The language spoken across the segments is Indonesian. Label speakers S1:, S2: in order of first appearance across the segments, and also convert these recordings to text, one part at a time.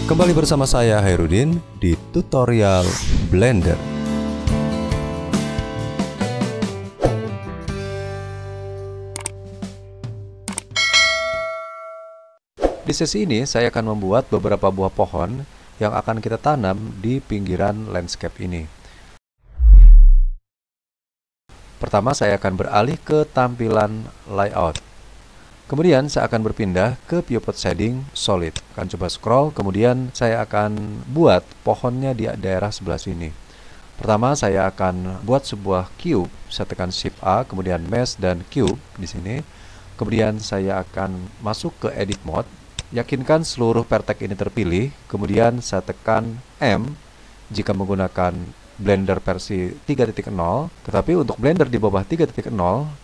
S1: Kembali bersama saya Hairudin di tutorial Blender. Di sesi ini saya akan membuat beberapa buah pohon yang akan kita tanam di pinggiran landscape ini. Pertama saya akan beralih ke tampilan layout. Kemudian saya akan berpindah ke viewport shading solid. Akan coba scroll, kemudian saya akan buat pohonnya di daerah sebelah sini. Pertama saya akan buat sebuah cube. Saya tekan Shift A, kemudian Mesh dan Cube di sini. Kemudian saya akan masuk ke Edit Mode. Yakinkan seluruh vertex ini terpilih. Kemudian saya tekan M jika menggunakan Blender versi 3.0, tetapi untuk Blender di bawah 3.0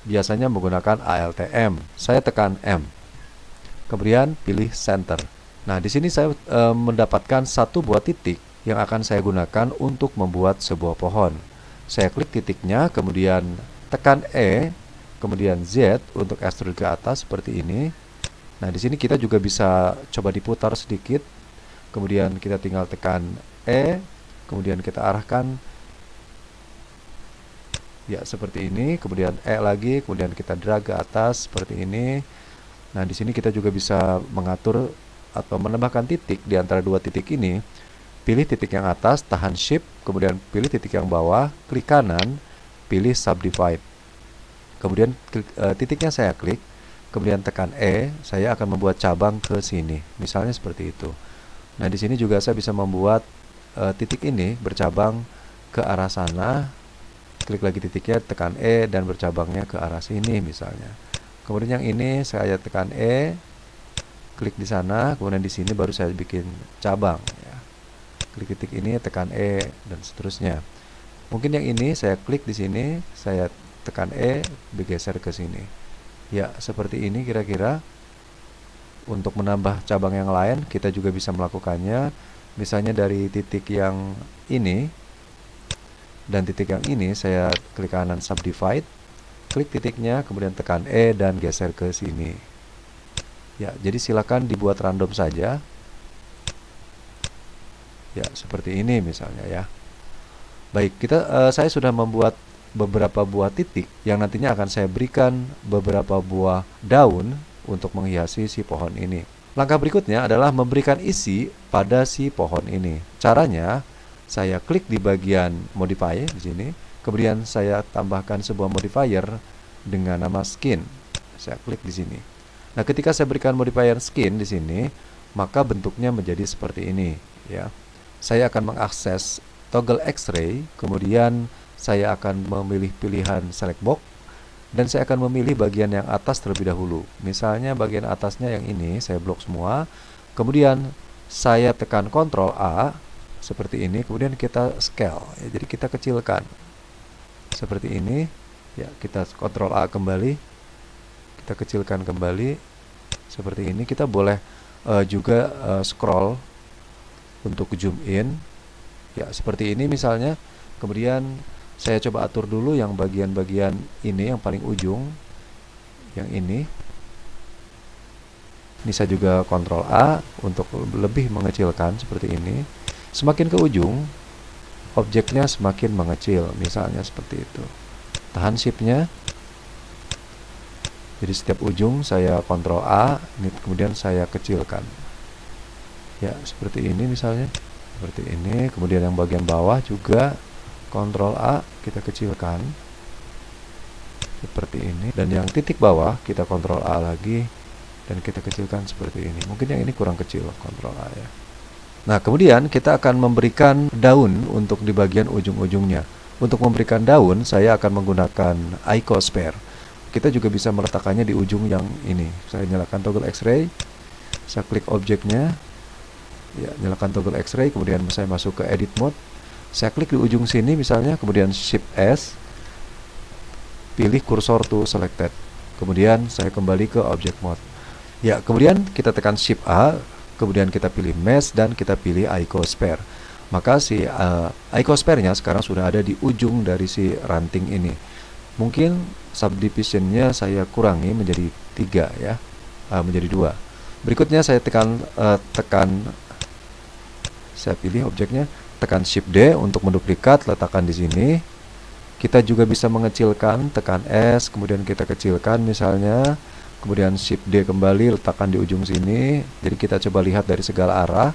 S1: biasanya menggunakan ALTM. Saya tekan M. Kemudian pilih Center. Nah, di sini saya mendapatkan satu buah titik yang akan saya gunakan untuk membuat sebuah pohon. Saya klik titiknya, kemudian tekan E, kemudian Z untuk extrude ke atas seperti ini. Nah, di sini kita juga bisa coba diputar sedikit. Kemudian kita tinggal tekan E, kemudian kita arahkan ya seperti ini, kemudian E lagi, kemudian kita drag ke atas seperti ini. Nah, di sini kita juga bisa mengatur atau menambahkan titik di antara dua titik ini. Pilih titik yang atas, tahan Shift, kemudian pilih titik yang bawah, klik kanan, pilih Subdivide. Kemudian titiknya saya klik, kemudian tekan E, saya akan membuat cabang ke sini, misalnya seperti itu. Nah, di sini juga saya bisa membuat titik ini bercabang ke arah sana. Klik lagi titiknya, tekan E dan bercabangnya ke arah sini misalnya. Kemudian yang ini saya tekan E, klik di sana, kemudian di sini baru saya bikin cabang ya. Klik titik ini, tekan E dan seterusnya. Mungkin yang ini saya klik di sini, saya tekan E, bergeser ke sini. Ya, seperti ini kira-kira. Untuk menambah cabang yang lain kita juga bisa melakukannya. Misalnya dari titik yang ini dan titik yang ini, saya klik kanan Subdivide, klik titiknya, kemudian tekan E dan geser ke sini. Ya, jadi silakan dibuat random saja. Ya, seperti ini misalnya ya. Baik, saya sudah membuat beberapa buah titik yang nantinya akan saya berikan beberapa buah daun untuk menghiasi si pohon ini. Langkah berikutnya adalah memberikan isi pada si pohon ini. Caranya, saya klik di bagian modifier di sini, kemudian saya tambahkan sebuah modifier dengan nama skin. Saya klik di sini. Nah, ketika saya berikan modifier skin di sini, maka bentuknya menjadi seperti ini, ya. Saya akan mengakses toggle X-ray, kemudian saya akan memilih pilihan select box. Dan saya akan memilih bagian yang atas terlebih dahulu. Misalnya bagian atasnya yang ini, saya blok semua. Kemudian saya tekan Ctrl A, seperti ini. Kemudian kita scale, ya, jadi kita kecilkan. Seperti ini. Ya, kita Ctrl A kembali. Kita kecilkan kembali. Seperti ini. Kita boleh juga scroll untuk zoom in. Ya, seperti ini misalnya. Kemudian saya coba atur dulu yang bagian-bagian ini, yang paling ujung, yang ini. Ini saya juga Ctrl A untuk lebih mengecilkan seperti ini. Semakin ke ujung, objeknya semakin mengecil, misalnya seperti itu. Tahan Shift-nya. Jadi setiap ujung saya Ctrl A, ini kemudian saya kecilkan. Ya, seperti ini misalnya. Seperti ini. Kemudian yang bagian bawah juga Ctrl A, kita kecilkan seperti ini, dan yang titik bawah kita Ctrl A lagi dan kita kecilkan seperti ini. Mungkin yang ini kurang kecil, Ctrl A ya. Nah, kemudian kita akan memberikan daun untuk di bagian ujung-ujungnya. Untuk memberikan daun, saya akan menggunakan Icosphere. Kita juga bisa meletakkannya di ujung yang ini. Saya nyalakan toggle X-ray, saya klik objeknya, ya, nyalakan toggle X-ray, kemudian saya masuk ke Edit Mode. Saya klik di ujung sini misalnya, kemudian Shift S, pilih cursor to selected. Kemudian saya kembali ke object mode. Ya, kemudian kita tekan Shift A, kemudian kita pilih Mesh dan kita pilih Icosphere. Maka si Icosphere-nya sekarang sudah ada di ujung dari si ranting ini. Mungkin subdivision-nya saya kurangi menjadi 3 ya, menjadi 2. Berikutnya saya tekan saya pilih objeknya, tekan Shift D untuk menduplikat, letakkan di sini. Kita juga bisa mengecilkan, tekan S, kemudian kita kecilkan misalnya, kemudian Shift D kembali, letakkan di ujung sini. Jadi kita coba lihat dari segala arah.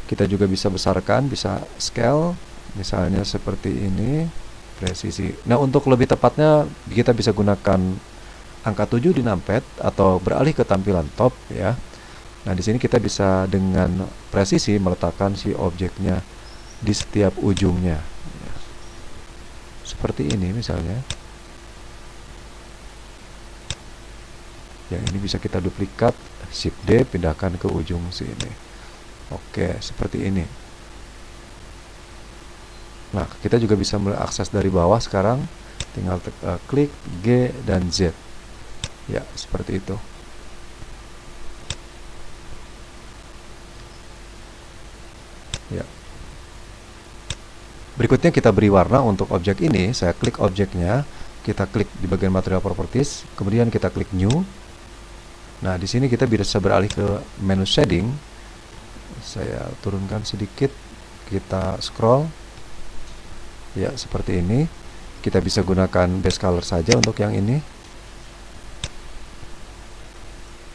S1: Kita juga bisa besarkan, bisa scale, misalnya seperti ini, presisi. Nah, untuk lebih tepatnya kita bisa gunakan angka 7 di numpad atau beralih ke tampilan top ya. Nah, di sini kita bisa dengan presisi meletakkan si objeknya di setiap ujungnya. Ya. Seperti ini misalnya. Yang ini bisa kita duplikat, Shift D, pindahkan ke ujung sini. Oke, seperti ini. Nah, kita juga bisa mengakses dari bawah sekarang. Tinggal klik G dan Z. Ya, seperti itu. Ya. Berikutnya kita beri warna untuk objek ini. Saya klik objeknya, kita klik di bagian material properties, kemudian kita klik new. Nah, di sini kita bisa beralih ke menu shading. Saya turunkan sedikit, kita scroll. Ya, seperti ini. Kita bisa gunakan base color saja untuk yang ini.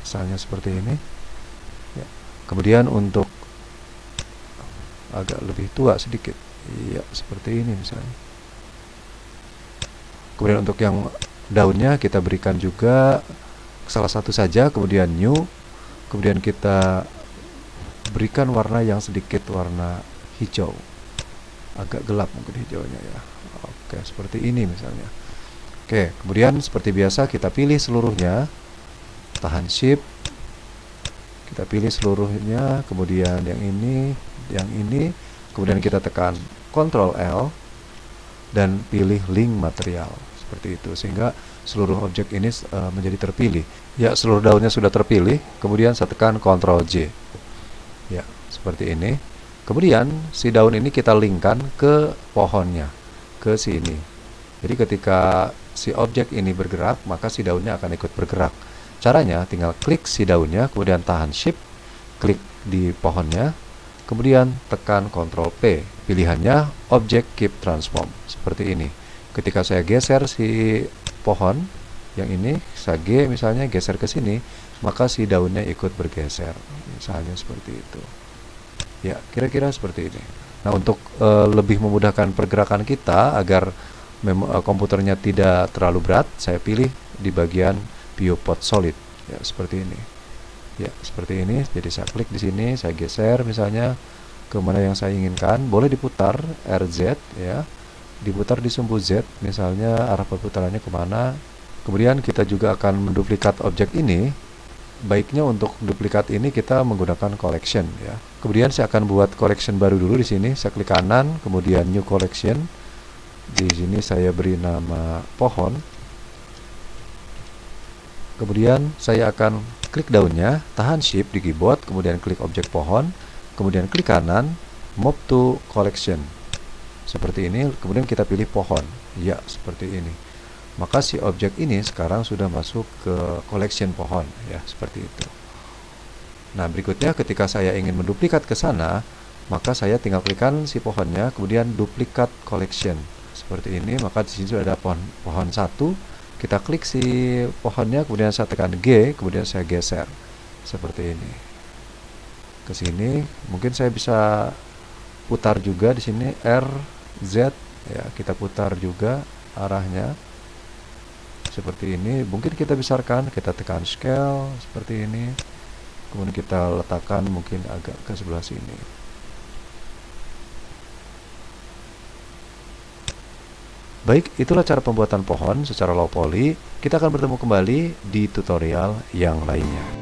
S1: Misalnya seperti ini. Ya. Kemudian untuk agak lebih tua sedikit, iya seperti ini misalnya. Kemudian untuk yang daunnya kita berikan juga salah satu saja, kemudian new, kemudian kita berikan warna yang sedikit warna hijau, agak gelap mungkin hijaunya ya. Oke, seperti ini misalnya. Oke, kemudian seperti biasa kita pilih seluruhnya, tahan Shift, kita pilih seluruhnya, kemudian yang ini, kemudian kita tekan Ctrl L dan pilih link material seperti itu, sehingga seluruh objek ini menjadi terpilih. Ya, seluruh daunnya sudah terpilih, kemudian saya tekan Ctrl J. Ya, seperti ini. Kemudian si daun ini kita linkkan ke pohonnya, ke sini. Jadi ketika si objek ini bergerak, maka si daunnya akan ikut bergerak. Caranya tinggal klik si daunnya, kemudian tahan Shift, klik di pohonnya, kemudian tekan Ctrl P. Pilihannya Object Keep Transform, seperti ini. Ketika saya geser si pohon yang ini, saya G misalnya, geser ke sini, maka si daunnya ikut bergeser, misalnya seperti itu. Ya, kira-kira seperti ini. Nah, untuk lebih memudahkan pergerakan kita agar komputernya tidak terlalu berat, saya pilih di bagian viewport solid, ya seperti ini. Ya, seperti ini. Jadi saya klik di sini, saya geser misalnya ke mana yang saya inginkan. Boleh diputar RZ ya. Diputar di sumbu Z, misalnya arah perputarannya kemana. Kemudian kita juga akan menduplikat objek ini. Baiknya untuk duplikat ini kita menggunakan collection ya. Kemudian saya akan buat collection baru dulu di sini. Saya klik kanan, kemudian new collection. Di sini saya beri nama pohon. Kemudian saya akan klik daunnya, tahan Shift di keyboard, kemudian klik objek pohon, kemudian klik kanan, move to collection. Seperti ini, kemudian kita pilih pohon. Ya, seperti ini. Maka si objek ini sekarang sudah masuk ke collection pohon, ya, seperti itu. Nah, berikutnya ketika saya ingin menduplikat ke sana, maka saya tinggal klikkan si pohonnya, kemudian duplikat collection. Seperti ini, maka di sini sudah ada pohon satu. Kita klik si pohonnya, kemudian saya tekan G, kemudian saya geser seperti ini ke sini. Mungkin saya bisa putar juga di sini R Z ya, kita putar juga arahnya seperti ini. Mungkin kita besarkan, kita tekan scale seperti ini, kemudian kita letakkan mungkin agak ke sebelah sini. Baik, itulah cara pembuatan pohon secara low poly. Kita akan bertemu kembali di tutorial yang lainnya.